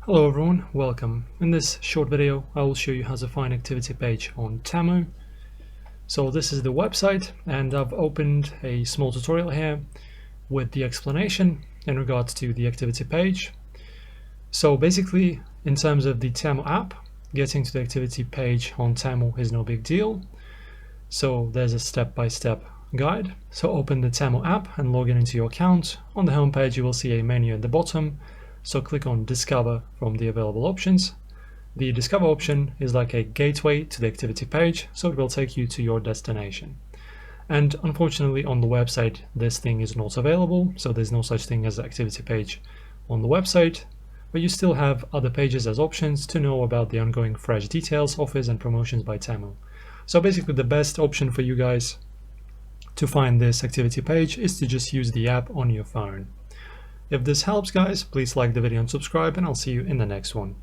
Hello everyone, welcome. In this short video I will show you how to find activity page on Temu. So this is the website and I've opened a small tutorial here with the explanation in regards to the activity page. So basically, in terms of the Temu app, getting to the activity page on Temu is no big deal. So there's a step-by-step guide. So open the Temu app and log in into your account. On the home page you will see a menu at the bottom. So click on Discover from the available options. The Discover option is like a gateway to the activity page, so it will take you to your destination. And unfortunately on the website this thing is not available, so there's no such thing as the activity page on the website, but you still have other pages as options to know about the ongoing fresh details, offers and promotions by Temu. So basically the best option for you guys to find this activity page is to just use the app on your phone. If this helps guys, please like the video and subscribe, and I'll see you in the next one.